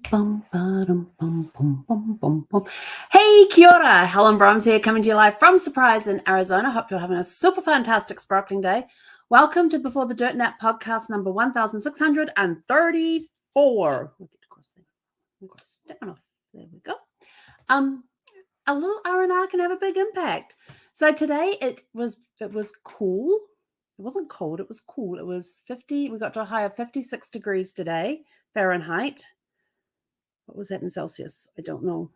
Bum, ba-dum, bum, bum, bum, bum, bum. Hey, kia ora. Helen Brahms here, coming to you live from Surprise in Arizona. Hope you're having a super fantastic sparkling day. Welcome to Before the Dirt Nap podcast number 1634. We'll get across there. There we go. A little R&R can have a big impact. So today it was cool. It wasn't cold, it was cool. It was 50. We got to a high of 56 degrees today, Fahrenheit. What was that in Celsius? I don't know.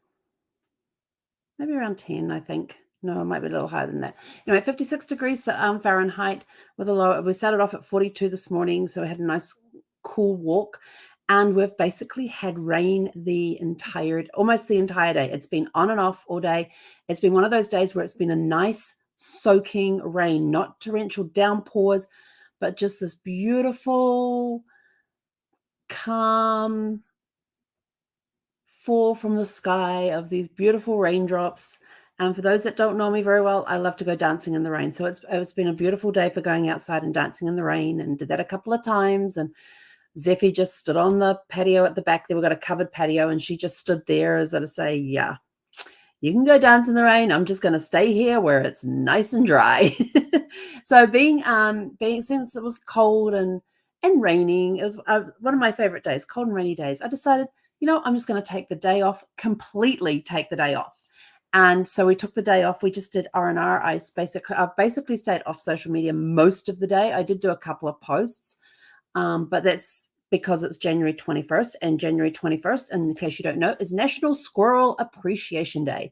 Maybe around 10, I think. No, it might be a little higher than that. Anyway, 56 degrees Fahrenheit with a low. We started off at 42 this morning, so we had a nice cool walk. And we've basically had rain almost the entire day. It's been on and off all day. It's been one of those days where it's been a nice soaking rain, not torrential downpours, but just this beautiful, calm fall from the sky of these beautiful raindrops. And for those that don't know me very well, I love to go dancing in the rain. So it's been a beautiful day for going outside and dancing in the rain, and did that a couple of times. And Zeffie just stood on the patio at the back there. We've got a covered patio, and she just stood there as to say, yeah, you can go dance in the rain. I'm just going to stay here where it's nice and dry. So being since it was cold and raining, it was one of my favorite days, cold and rainy days. I decided, I'm just going to take the day off, completely take the day off. And so we took the day off. We just did R&R. I've basically stayed off social media most of the day. I did do a couple of posts, but that's because it's January 21st, and January 21st, in case you don't know, is National Squirrel Appreciation Day.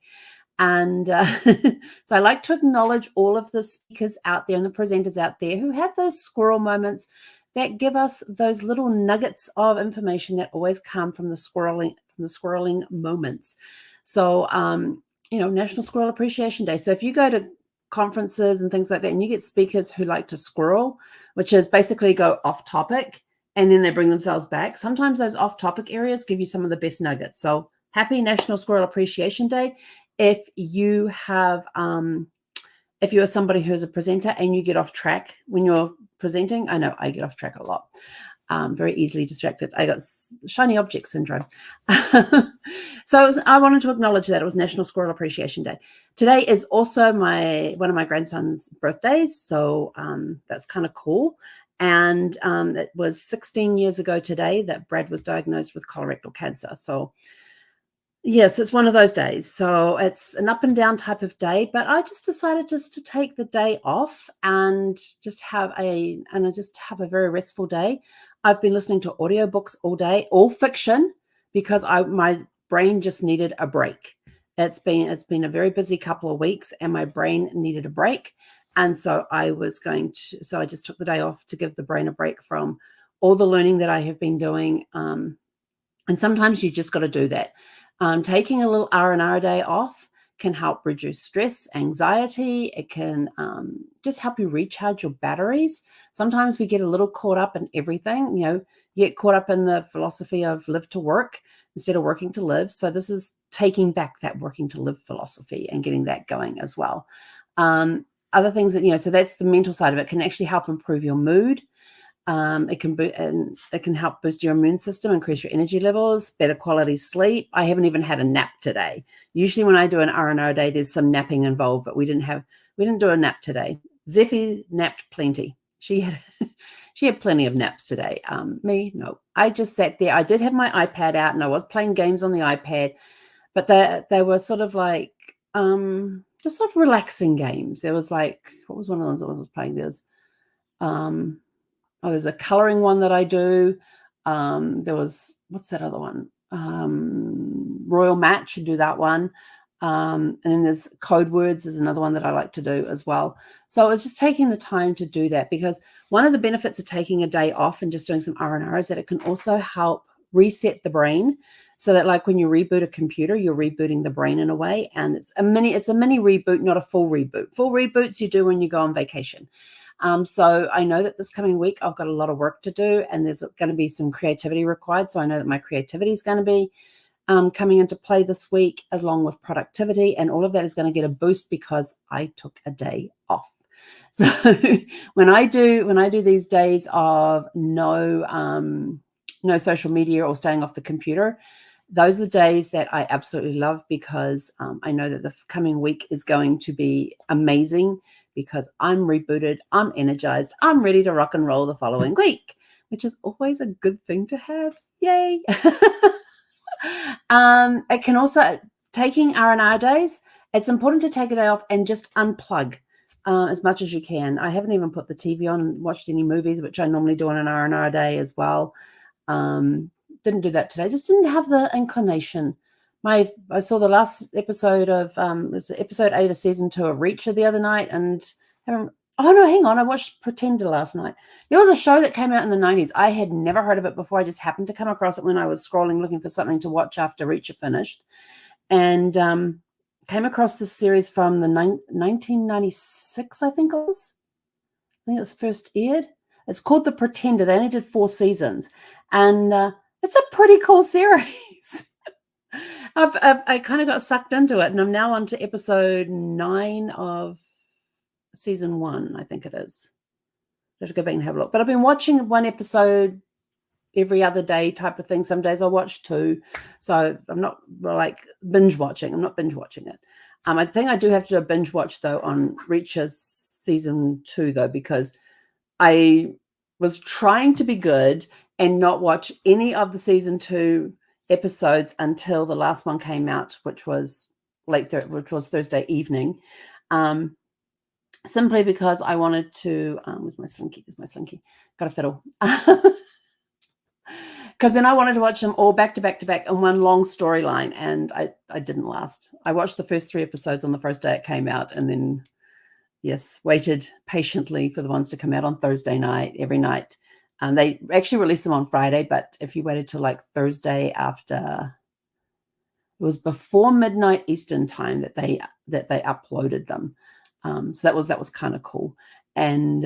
And so I like to acknowledge all of the speakers out there and the presenters out there who have those squirrel moments that give us those little nuggets of information that always come from the squirreling moments. So, National Squirrel Appreciation Day. So if you go to conferences and things like that, and you get speakers who like to squirrel, which is basically go off topic, and then they bring themselves back. Sometimes those off topic areas give you some of the best nuggets. So happy National Squirrel Appreciation Day. If you have, if you're somebody who's a presenter and you get off track when you're presenting, I know I get off track a lot. Very easily distracted. I got shiny object syndrome. So I wanted to acknowledge that it was National Squirrel Appreciation Day. Today is also one of my grandson's birthdays, so that's kind of cool. And it was 16 years ago today that Brad was diagnosed with colorectal cancer. So yes, it's one of those days. So it's an up and down type of day, but I just decided just to take the day off and just have a very restful day. I've been listening to audiobooks all day, all fiction, because my brain just needed a break. It's been a very busy couple of weeks, and my brain needed a break. And so I just took the day off to give the brain a break from all the learning that I have been doing. And sometimes you just got to do that. Taking a little R&R day off can help reduce stress, anxiety. It can just help you recharge your batteries. Sometimes we get a little caught up in everything. You get caught up in the philosophy of live to work instead of working to live. So this is taking back that working to live philosophy and getting that going as well. Other things that, so that's the mental side of it. Can actually help improve your mood. It can help boost your immune system, increase your energy levels, better quality sleep. I haven't even had a nap today. Usually when I do an R&R day, there's some napping involved, but we didn't do a nap today. Zeffie napped plenty. She had plenty of naps today. Me, no. I just sat there. I did have my iPad out, and I was playing games on the iPad, but they were sort of like just sort of relaxing games. There was what was one of the ones I was playing? There's a coloring one that I do. There was, what's that other one? Royal Match, you do that one. And then there's Code Words is another one that I like to do as well. So I was just taking the time to do that, because one of the benefits of taking a day off and just doing some R&R is that it can also help reset the brain, so that like when you reboot a computer, you're rebooting the brain in a way. And it's a mini reboot, not a full reboot. Full reboots you do when you go on vacation. So I know that this coming week, I've got a lot of work to do, and there's going to be some creativity required. So I know that my creativity is going to be coming into play this week, along with productivity, and all of that is going to get a boost because I took a day off. So when I do these days of no no social media or staying off the computer. Those are the days that I absolutely love, because I know that the coming week is going to be amazing, because I'm rebooted, I'm energized, I'm ready to rock and roll the following week, which is always a good thing to have. Yay. It can also, taking R&R days, it's important to take a day off and just unplug as much as you can. I haven't even put the TV on and watched any movies, which I normally do on an R&R day as well. Didn't do that today. Just didn't have the inclination. I saw the last episode of it was episode 8 of season 2 of Reacher the other night, and oh no, hang on, I watched Pretender last night. There was a show that came out in the 90s. I had never heard of it before. I just happened to come across it when I was scrolling looking for something to watch after Reacher finished, and came across this series from the 1996, I think it was. I think it was first aired. It's called The Pretender. They only did 4 seasons, and it's a pretty cool series. I kind of got sucked into it, and I'm now on to episode 9 of season 1, I think it is. I have to go back and have a look. But I've been watching 1 episode every other day type of thing. Some days I'll watch 2. So I'm not like binge watching. I'm not binge watching it. I think I do have to do a binge watch, though, on Reacher's season 2, though, because I was trying to be good and not watch any of the season 2 episodes until the last one came out, which was Thursday evening. Simply because I wanted to, where's my slinky? There's my slinky. Got a fiddle. Because then I wanted to watch them all back to back to back in one long storyline, and I didn't last. I watched the first 3 episodes on the first day it came out, and then, yes, waited patiently for the ones to come out on Thursday night, every night. They actually released them on Friday, but if you waited till like Thursday after, it was before midnight Eastern time that they uploaded them. So that was kind of cool. And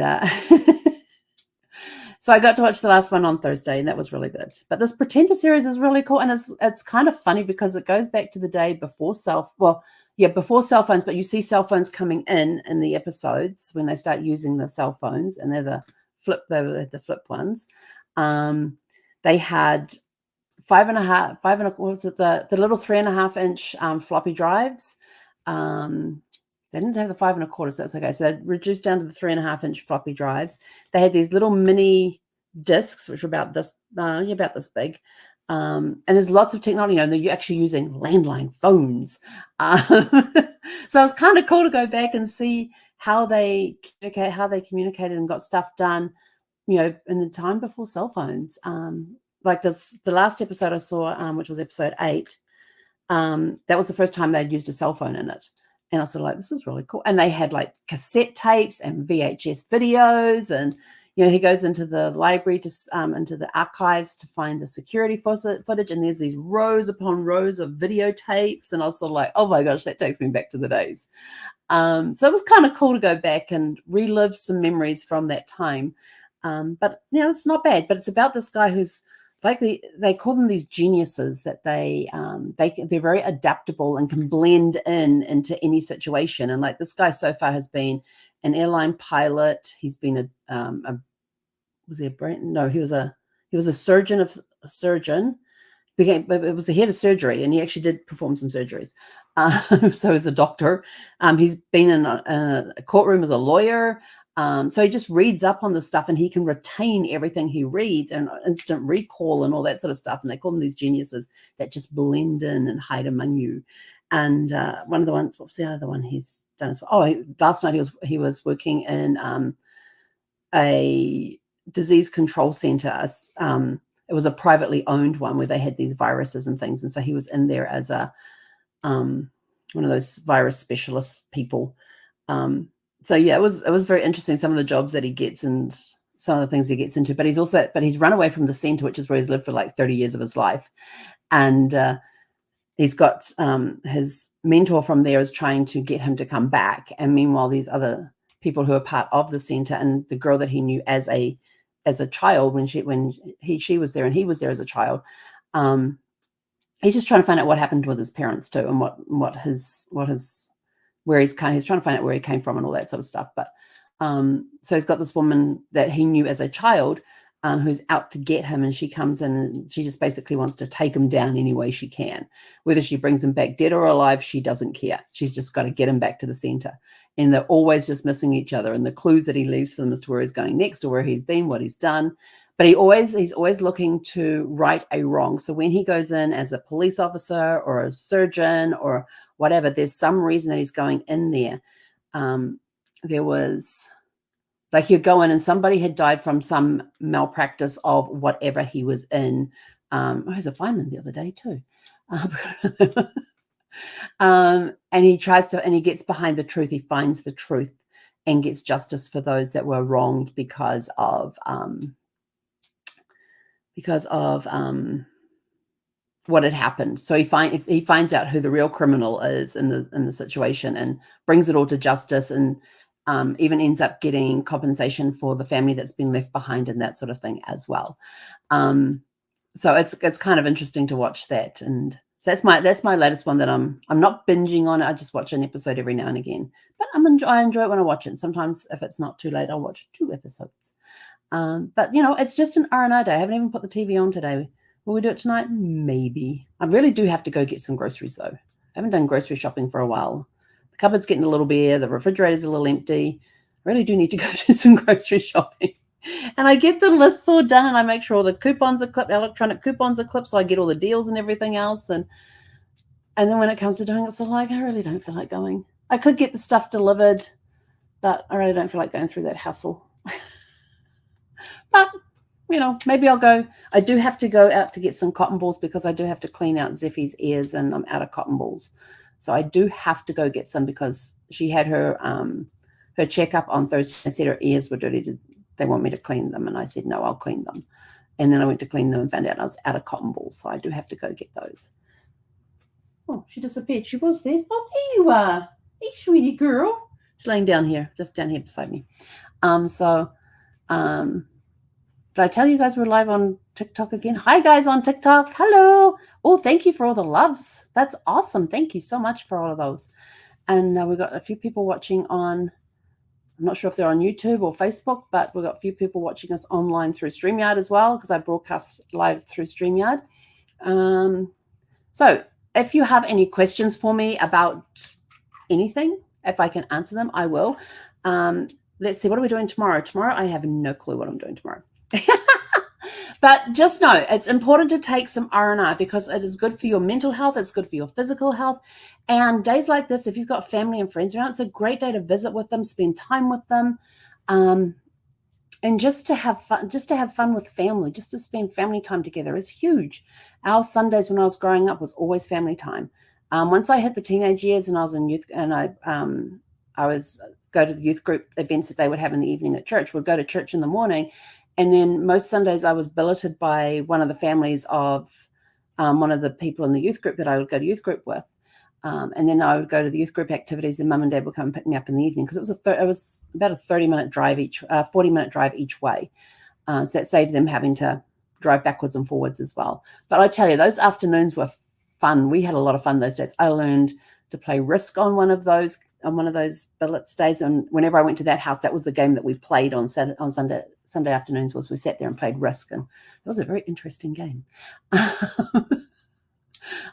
so I got to watch the last one on Thursday, and that was really good. But this Pretender series is really cool, and it's kind of funny because it goes back to the day before before cell phones, but you see cell phones coming in the episodes when they start using the cell phones, and they're the flip ones. They had what was it, the little 3.5-inch floppy drives. They didn't have the 5 1/4, so that's okay. So they reduced down to the 3.5-inch floppy drives. They had these little mini discs, which were about this big. And there's lots of technology, and you're actually using landline phones. So it's kind of cool to go back and see how they communicated and got stuff done, in the time before cell phones. Like the last episode I saw, which was episode 8, that was the first time they'd used a cell phone in it. And I was sort of like, this is really cool. And they had like cassette tapes and VHS videos. And, he goes into the library, into the archives to find the security footage. And there's these rows upon rows of videotapes. And I was sort of like, oh my gosh, that takes me back to the days. So it was kind of cool to go back and relive some memories from that time. But, it's not bad. But it's about this guy who's, like they call them these geniuses, that they're very adaptable and can blend into any situation. And like this guy so far has been an airline pilot. He's been he was a surgeon. It was the head of surgery, and he actually did perform some surgeries. So he's a doctor. He's been in a courtroom as a lawyer. So he just reads up on the stuff, and he can retain everything he reads and instant recall and all that sort of stuff. And they call them these geniuses that just blend in and hide among you. And one of the ones, what was the other one he's done as well? Oh, last night he was working in a disease control center. It was a privately owned one where they had these viruses and things. And so he was in there as a one of those virus specialist people. So yeah, it was very interesting, some of the jobs that he gets and some of the things he gets into. But he's run away from the center, which is where he's lived for like 30 years of his life. And he's got his mentor from there is trying to get him to come back. And meanwhile, these other people who are part of the center, and the girl that he knew as a child when she was there and he was there as a child, he's just trying to find out what happened with his parents too, and he's trying to find out where he came from and all that sort of stuff. But so he's got this woman that he knew as a child, who's out to get him, and she comes in and she just basically wants to take him down any way she can. Whether she brings him back dead or alive, she doesn't care. She's just got to get him back to the center. And they're always just missing each other. And the clues that he leaves for them as to where he's going next or where he's been, what he's done. But he's always looking to right a wrong. So when he goes in as a police officer or a surgeon or whatever, there's some reason that he's going in there. There was, like, he'd go in and somebody had died from some malpractice of whatever he was in. I was a fireman the other day too. And he gets behind the truth. He finds the truth and gets justice for those that were wronged because of what had happened. So he finds out who the real criminal is in the situation and brings it all to justice, and even ends up getting compensation for the family that's been left behind and that sort of thing as well. So it's kind of interesting to watch that. And so that's my latest one that I'm not binging on it. I just watch an episode every now and again, but I enjoy it when I watch it. Sometimes if it's not too late, I'll watch 2 episodes. But it's just an R&R day. I haven't even put the TV on today. Will we do it tonight? Maybe. I really do have to go get some groceries though. I haven't done grocery shopping for a while. The cupboard's getting a little bare. The refrigerator's a little empty. I really do need to go do some grocery shopping. And I get the lists all done, and I make sure all the coupons are clipped, electronic coupons are clipped, so I get all the deals and everything else. And then when it comes to doing it, so like, I really don't feel like going. I could get the stuff delivered, but I really don't feel like going through that hassle. But, maybe I'll go. I do have to go out to get some cotton balls because I do have to clean out Zeffie's ears, and I'm out of cotton balls. So I do have to go get some because she had her checkup on Thursday. I said her ears were dirty. They want me to clean them. And I said, no, I'll clean them. And then I went to clean them and found out I was out of cotton balls. So I do have to go get those. Oh, she disappeared. She was there. Oh, there you are. Hey, sweetie girl. She's laying down here, just down here beside me. Did I tell you guys we're live on TikTok again? Hi, guys on TikTok. Hello. Oh, thank you for all the loves. That's awesome. Thank you so much for all of those. And we've got a few people watching on, I'm not sure if they're on YouTube or Facebook, but we've got a few people watching us online through StreamYard as well, because I broadcast live through StreamYard. So if you have any questions for me about anything, if I can answer them, I will. Let's see, what are we doing tomorrow? Tomorrow, I have no clue what I'm doing tomorrow. But just know it's important to take some R&R because it is good for your mental health. It's good for your physical health. And days like this, if you've got family and friends around, it's a great day to visit with them, spend time with them, and just to have fun with family, just to spend family time together is huge. Our Sundays when I was growing up was always family time. Once I hit the teenage years and I was in youth, and I was go to the youth group events that they would have in the evening at church. We'd go to church in the morning. And then most Sundays I was billeted by one of the families of one of the people in the youth group that I would go to youth group with. And then I would go to the youth group activities, and mum and dad would come and pick me up in the evening because it was about a 40-minute drive each way. So that saved them having to drive backwards and forwards as well. But I tell you, those afternoons were fun. We had a lot of fun those days. I learned to play Risk on one of those billets days, and whenever I went to that house, that was the game that we played on Sunday afternoons. Was we sat there and played Risk, and it was a very interesting game.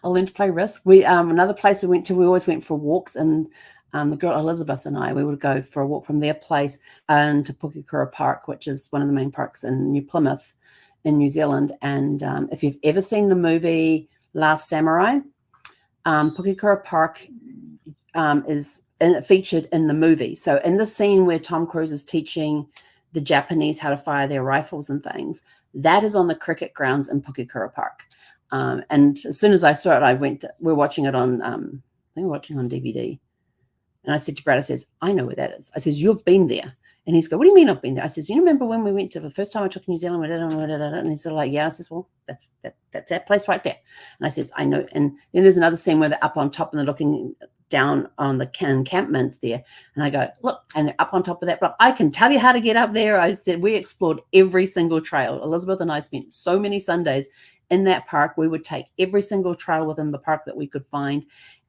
I learned to play Risk. We another place we went to, we always went for walks, and the girl Elizabeth and I, we would go for a walk from their place and to Pukekura Park, which is one of the main parks in New Plymouth in New Zealand. And if you've ever seen the movie Last Samurai, Pukekura Park is featured in the movie. So in the scene where Tom Cruise is teaching the Japanese how to fire their rifles and things, that is on the cricket grounds in Pukekura Park. And as soon as I saw it, we're watching it on, I think we're watching on DVD. And I said to Brad, I says, I know where that is. I says, you've been there. And he's go, what do you mean I've been there? I says, you remember when we went to the first time I took New Zealand? And he's sort of like, yeah. I says, well, that's that place right there. And I says, I know. And then there's another scene where they're up on top and they're looking down on the encampment there. And I go, look, and they're up on top of that block. I can tell you how to get up there. I said, we explored every single trail. Elizabeth and I spent so many Sundays in that park. We would take every single trail within the park that we could find,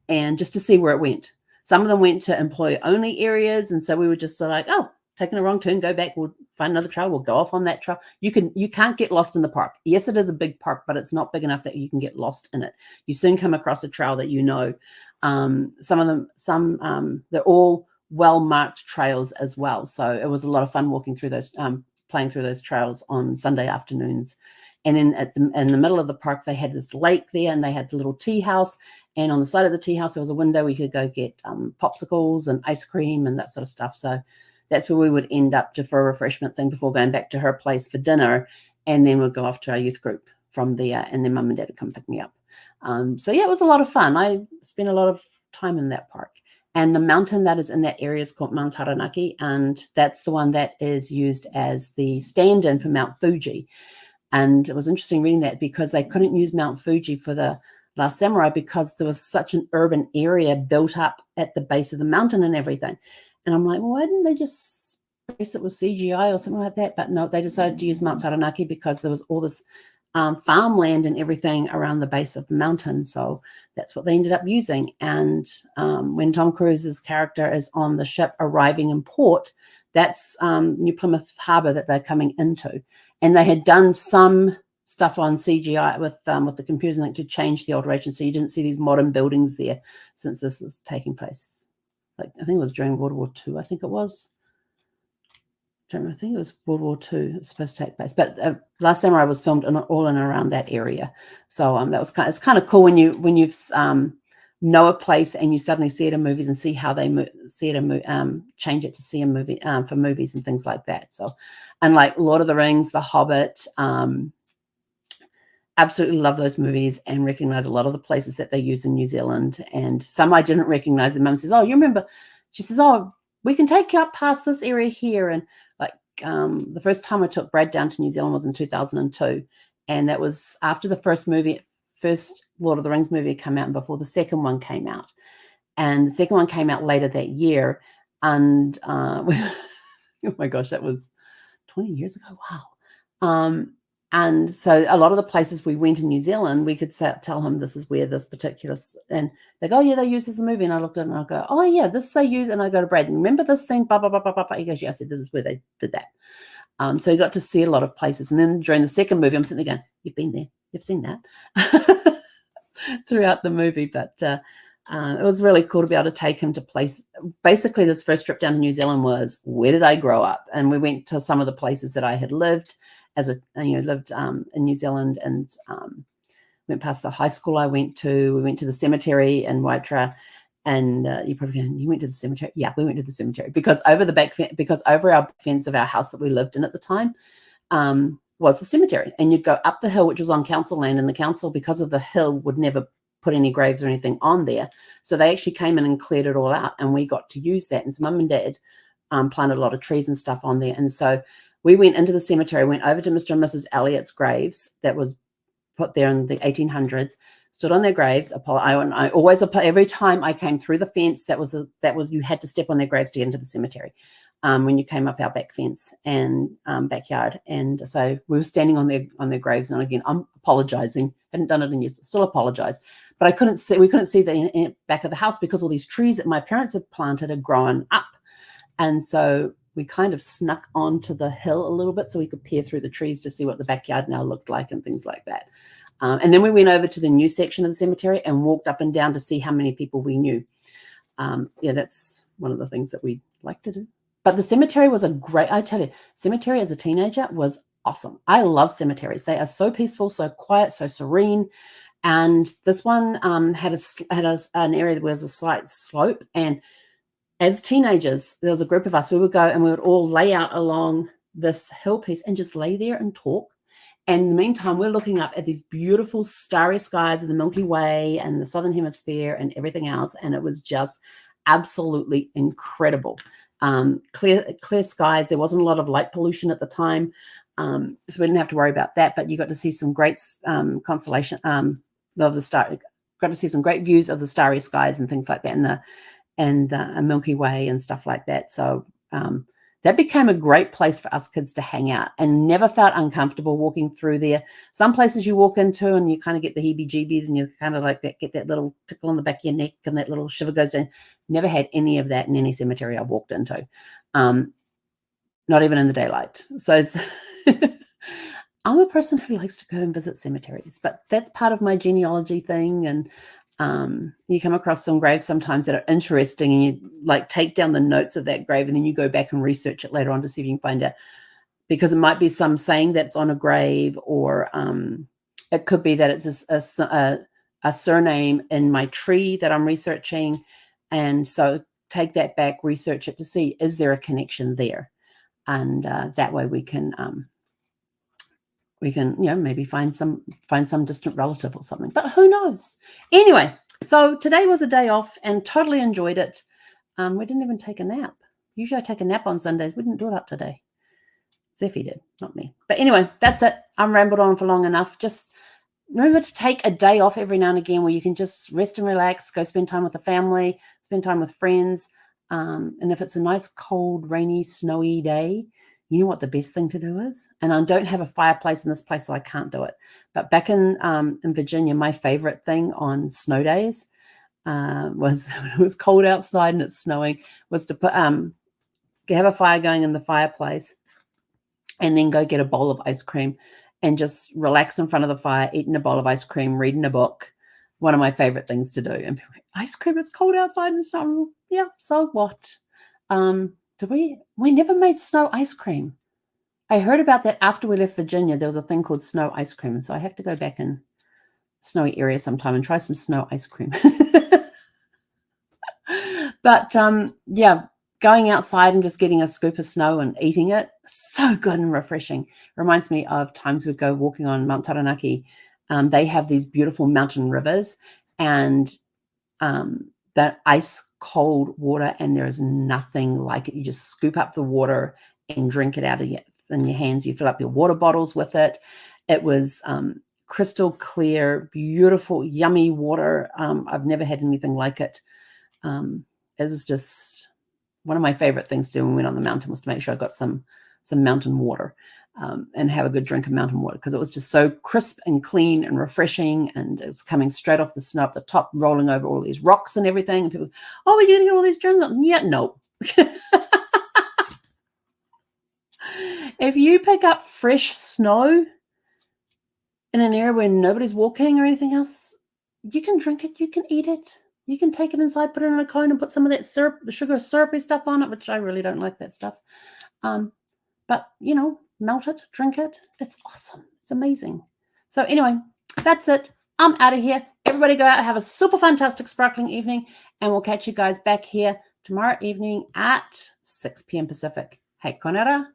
and just to see where it went. Some of them went to employee only areas. And so we were just sort of like, oh, taken a wrong turn, go back, we'll find another trail, we'll go off on that trail. You can't get lost in the park. Yes, it is a big park, but it's not big enough that you can get lost in it. You soon come across a trail that you know. Some of them, they're all well-marked trails as well. So it was a lot of fun walking through those, playing through those trails on Sunday afternoons. And then in the middle of the park, they had this lake there, and they had the little tea house. And on the side of the tea house, there was a window where you could go get popsicles and ice cream and that sort of stuff. So that's where we would end up for a refreshment thing before going back to her place for dinner. And then we'd go off to our youth group from there, and then Mum and Dad would come pick me up. So yeah, it was a lot of fun. I spent a lot of time in that park. And the mountain that is in that area is called Mount Taranaki, and that's the one that is used as the stand-in for Mount Fuji. And it was interesting reading that, because they couldn't use Mount Fuji for the Last Samurai because there was such an urban area built up at the base of the mountain and everything. And I'm like, well, why didn't they just replace it with CGI or something like that? But no, they decided to use Mount Taranaki because there was all this farmland and everything around the base of the mountain. So that's what they ended up using. And when Tom Cruise's character is on the ship arriving in port, that's New Plymouth Harbor that they're coming into. And they had done some stuff on CGI with the computers and to change the alteration, so you didn't see these modern buildings there, since this was taking place, like, I think it was during World War II. I think it was. I think it was World War II. It was supposed to take place, but Last Samurai was filmed all in and around that area. So that was it's kind of cool when you know a place and you suddenly see it in movies and see how they see it change it to see a movie for movies and things like that. So, and like Lord of the Rings, The Hobbit, absolutely love those movies and recognize a lot of the places that they use in New Zealand. And some I didn't recognize. And Mum says, "Oh, you remember?" She says, "Oh, we can take you up past this area here." And like the first time I took Brad down to New Zealand was in 2002, and that was after the first Lord of the Rings movie came out and before the second one came out. And the second one came out later that year. And oh my gosh, that was 20 years ago. Wow. And so a lot of the places we went in New Zealand, we could tell him this is where this particular, and they go, "Oh yeah, they use this in the movie." And I looked at it and I go, "Oh yeah, this they use." And I go to Brad, "Remember this scene, blah, blah, blah, blah, blah." He goes, "Yeah." I said, "This is where they did that." So he got to see a lot of places. And then during the second movie, I'm sitting there going, "You've been there, you've seen that." Throughout the movie. But it was really cool to be able to take him to place. Basically, this first trip down to New Zealand was, where did I grow up? And we went to some of the places that I had lived lived in New Zealand, and went past the high school I went to. We went to the cemetery in Waitara, and you went to the cemetery. Yeah, we went to the cemetery because over our fence of our house that we lived in at the time was the cemetery. And you'd go up the hill, which was on council land, and the council, because of the hill, would never put any graves or anything on there. So they actually came in and cleared it all out, and we got to use that. And so Mum and Dad planted a lot of trees and stuff on there. And so we went into the cemetery, went over to Mr. and Mrs. Elliott's graves that was put there in the 1800s, stood on their graves. I always, every time I came through the fence, that was you had to step on their graves to get into the cemetery. When you came up our back fence and backyard. And so we were standing on their graves. And again, I'm apologizing. Hadn't done it in years, but still apologized. But we couldn't see the back of the house because all these trees that my parents had planted had grown up. And so we kind of snuck onto the hill a little bit so we could peer through the trees to see what the backyard now looked like and things like that. And then we went over to the new section of the cemetery and walked up and down to see how many people we knew. Yeah, that's one of the things that we like to do. But the cemetery was I tell you, cemetery as a teenager was awesome. I love cemeteries. They are so peaceful, so quiet, so serene. And this one had an area where there was a slight slope. And as teenagers, there was a group of us, we would go and we would all lay out along this hill piece and just lay there and talk. And in the meantime, we're looking up at these beautiful starry skies of the Milky Way and the Southern Hemisphere and everything else. And it was just absolutely incredible. Clear skies. There wasn't a lot of light pollution at the time. So we didn't have to worry about that, but you got to see some great constellation of the star. Got to see some great views of the starry skies and things like that, and the Milky Way and stuff like that. So that became a great place for us kids to hang out, and never felt uncomfortable walking through there. Some places you walk into and you kind of get the heebie-jeebies, and you kind of like get that little tickle on the back of your neck and that little shiver goes down. Never had any of that in any cemetery I've walked into. not even in the daylight. So I'm a person who likes to go and visit cemeteries, but that's part of my genealogy thing. And you come across some graves sometimes that are interesting, and you like take down the notes of that grave, and then you go back and research it later on to see if you can find out, because it might be some saying that's on a grave, or it could be that it's a surname in my tree that I'm researching. And so take that back, research it to see, is there a connection there? And that way we can maybe find some distant relative or something, but who knows? Anyway, so today was a day off and totally enjoyed it. We didn't even take a nap. Usually I take a nap on Sundays. We didn't do it up today. Zeffy did, not me. But anyway, that's it. I'm rambled on for long enough. Just remember to take a day off every now and again where you can just rest and relax, go spend time with the family, spend time with friends. And if it's a nice, cold, rainy, snowy day, you know what the best thing to do is? And I don't have a fireplace in this place, so I can't do it. But back in Virginia, my favorite thing on snow days was, when it was cold outside and it's snowing, was to put have a fire going in the fireplace, and then go get a bowl of ice cream and just relax in front of the fire, eating a bowl of ice cream, reading a book. One of my favorite things to do. And people are like, ice cream, it's cold outside and snow. Yeah, so what? We never made snow ice cream. I heard about that after we left Virginia. There was a thing called snow ice cream. So I have to go back in snowy area sometime and try some snow ice cream. But yeah, going outside and just getting a scoop of snow and eating it, so good and refreshing. Reminds me of times we'd go walking on Mount Taranaki. They have these beautiful mountain rivers, and that ice cold water, and there is nothing like it. You just scoop up the water and drink it out of in your hands. You fill up your water bottles with it. It was crystal clear, beautiful, yummy water. I've never had anything like it. It was just one of my favorite things to do when we went on the mountain, was to make sure I got some mountain water and have a good drink of mountain water, because it was just so crisp and clean and refreshing, and it's coming straight off the snow up the top, rolling over all these rocks and everything. And people, oh, we're going to get all these germs. Yeah, no. If you pick up fresh snow in an area where nobody's walking or anything else, you can drink it, you can eat it. You can take it inside, put it in a cone, and put some of that syrup, the sugar syrupy stuff on it, which I really don't like that stuff. But, melt it, drink it. It's awesome. It's amazing. So anyway, that's it. I'm out of here. Everybody go out and have a super fantastic sparkling evening, and we'll catch you guys back here tomorrow evening at 6 p.m. Pacific. Hei konera.